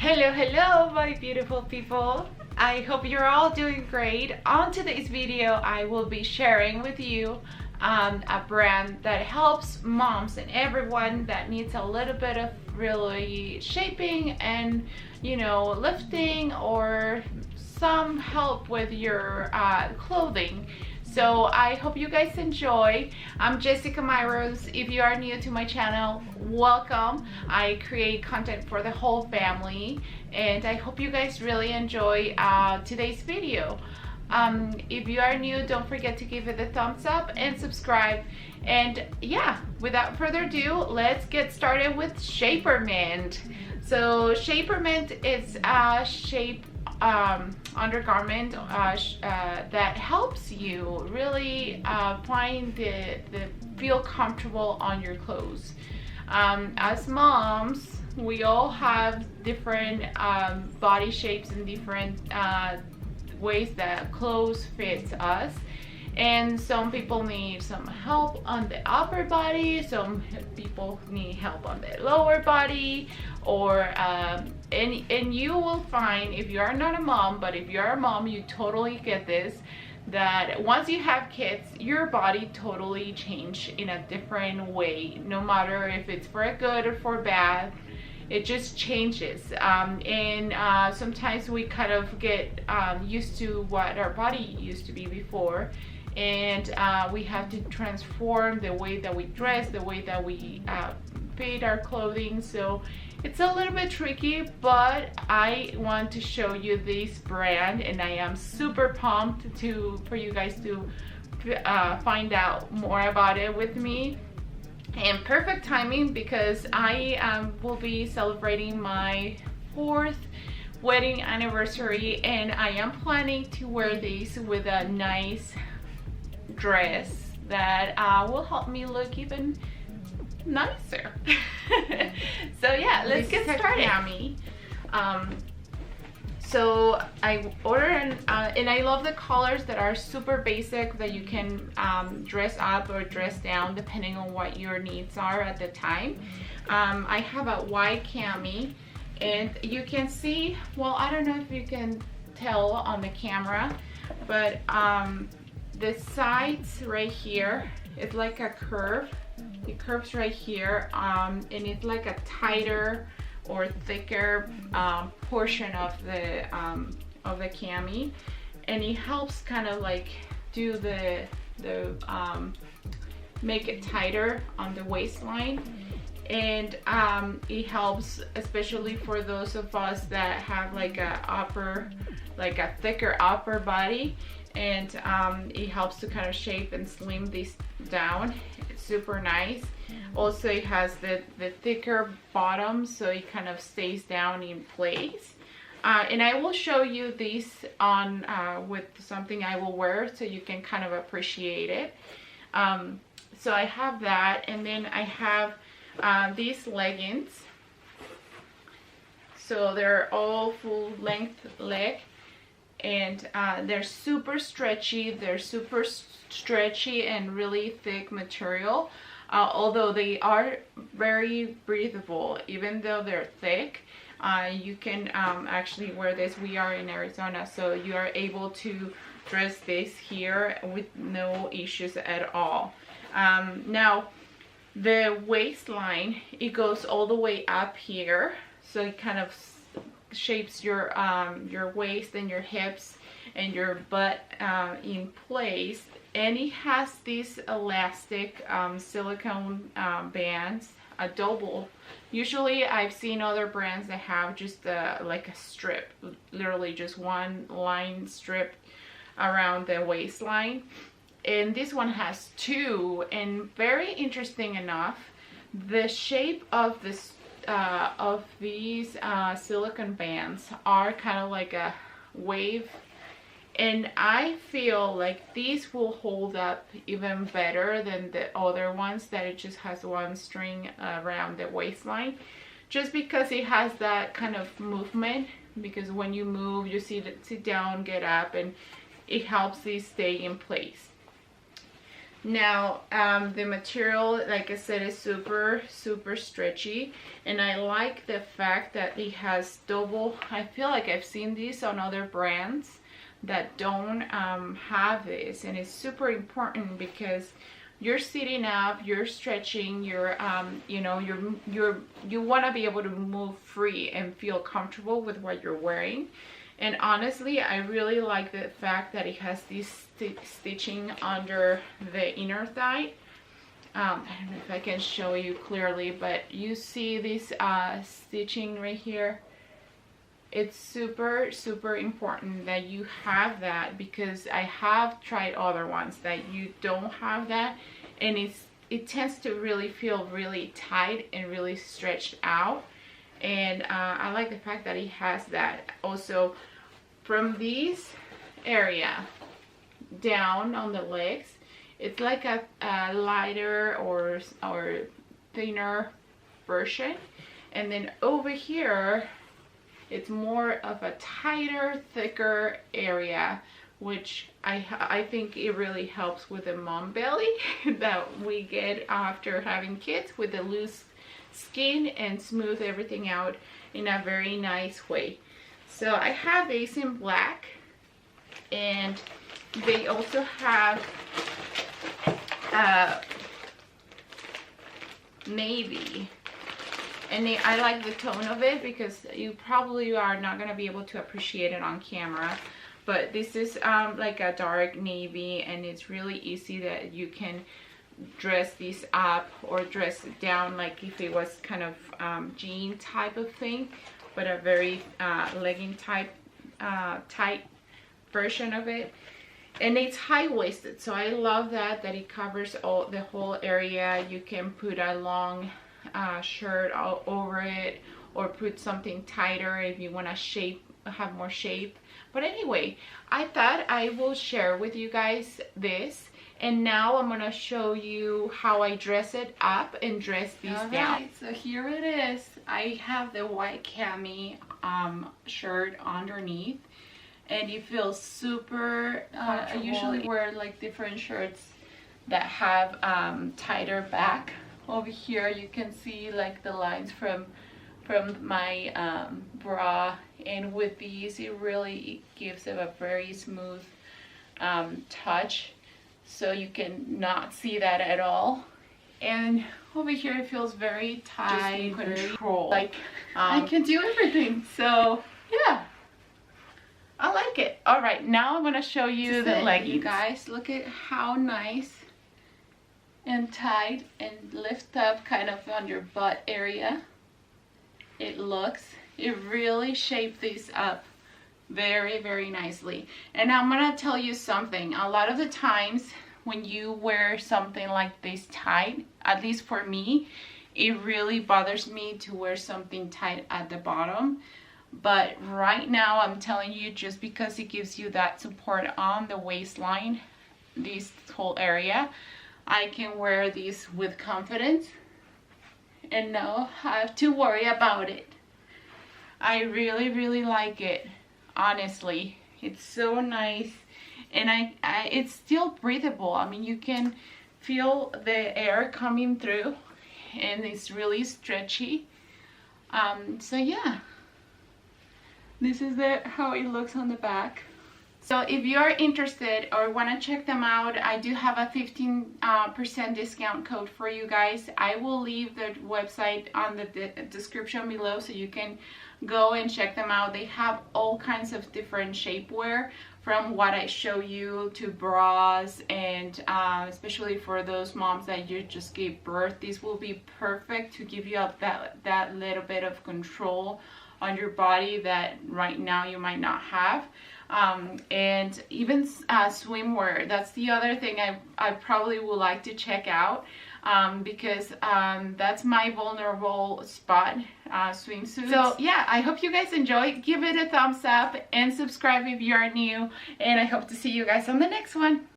Hello my beautiful people. I hope you're all doing great. On today's video I will be sharing with you a brand that helps moms and everyone that needs a little bit of really shaping and lifting or some help with your clothing. So I hope you guys enjoy. I'm Jessica Myrose. If you are new to my channel, welcome. I create content for the whole family and I hope you guys really enjoy today's video. If you are new, don't forget to give it a thumbs up and subscribe. And yeah, without further ado, let's get started with Shapermint. So Shapermint is a shape undergarment that helps you really find the feel comfortable on your clothes. As moms, we all have different body shapes and different ways that clothes fits us, and some people need some help on the upper body, some people need help on the lower body, or and you will find, if you are not a mom, but if you are a mom, you totally get this, that once you have kids, your body totally change in a different way, no matter if it's for good or for bad. It just changes, and sometimes we kind of get used to what our body used to be before, and we have to transform the way that we dress, the way that we fit our clothing. So it's a little bit tricky, but I want to show you this brand and I am super pumped for you guys to find out more about it with me. And perfect timing, because I will be celebrating my 4th wedding anniversary and I am planning to wear these with a nice dress that will help me look even nicer. So yeah, let's get started. So I ordered and I love the colors that are super basic, that you can dress up or dress down depending on what your needs are at the time. I have a white cami, and you can see, well, I don't know if you can tell on the camera, but the sides right here, it's like a curve. It curves right here, and it's like a tighter or thicker portion of the cami, and it helps kind of like do the make it tighter on the waistline, and it helps especially for those of us that have like a thicker upper body, and it helps to kind of shape and slim this down. It's super nice. Also, it has the thicker bottom, so it kind of stays down in place. And I will show you this on with something I will wear so you can kind of appreciate it. So I have that, and then I have these leggings. So they're all full length leg, and they're super stretchy. They're super stretchy and really thick material. Although they are very breathable, even though they're thick, you can actually wear this. We are in Arizona, so you are able to dress this here with no issues at all. Now, the waistline, it goes all the way up here, so it kind of shapes your waist and your hips and your butt in place. And it has these elastic silicone bands, a double. Usually I've seen other brands that have just like a strip, literally just one line strip around the waistline, and this one has 2. And very interesting enough, the shape of this of these silicone bands are kind of like a wave, and I feel like these will hold up even better than the other ones that it just has one string around the waistline, just because it has that kind of movement, because when you move, you sit down, get up, and it helps these stay in place. Now the material, like I said, is super stretchy, and I like the fact that it has double. I feel like I've seen these on other brands that don't have this, and it's super important because you're sitting up, you're stretching, you're you know, you want to be able to move free and feel comfortable with what you're wearing. And honestly, I really like the fact that it has this stitching under the inner thigh. I don't know if I can show you clearly, but you see this stitching right here. It's super important that you have that, because I have tried other ones that you don't have that, and it tends to really feel really tight and really stretched out. And I like the fact that it has that. Also, from this area down on the legs, it's like a lighter or thinner version, and then over here it's more of a tighter, thicker area, which I think it really helps with the mom belly that we get after having kids, with the loose skin, and smooth everything out in a very nice way. So I have these in black, and they also have navy, and I like the tone of it because you probably are not going to be able to appreciate it on camera, but this is like a dark navy, and it's really easy that you can dress these up or dress it down, like if it was kind of jean type of thing, but a very legging type tight version of it. And it's high-waisted, so I love that it covers the whole area. You can put a long shirt all over it, or put something tighter if you want to have more shape. But anyway, I thought I will share with you guys this, and now I'm gonna show you how I dress it up and dress these down. Right, so here it is. I have the white cami shirt underneath, and it feels super I usually wear like different shirts that have tighter back. Over here you can see like the lines from my bra, and with these it really gives it a very smooth touch, so you can not see that at all. And over here it feels very tight, control, like I can do everything. So yeah, I like it. All right, now I'm gonna show you the leggings. You guys, look at how nice and tight and lift up kind of on your butt area it looks. It really shaped these up very nicely. And I'm gonna tell you something, a lot of the times when you wear something like this tight, at least for me, it really bothers me to wear something tight at the bottom. But right now I'm telling you, just because it gives you that support on the waistline, this whole area, I can wear these with confidence and not have to worry about it. I really like it, honestly. It's so nice, and it's still breathable. I mean, you can feel the air coming through, and it's really stretchy. So yeah, this is how it looks on the back. So if you're interested or want to check them out, I do have a 15% discount code for you guys. I will leave the website on the description below, so you can go and check them out. They have all kinds of different shapewear, from what I show you to bras, and especially for those moms that you just gave birth, these will be perfect to give you that little bit of control on your body that right now you might not have. And even swimwear, that's the other thing I probably would like to check out, because that's my vulnerable spot, swimsuits. So yeah, I hope you guys enjoy. Give it a thumbs up and subscribe if you are new, and I hope to see you guys on the next one.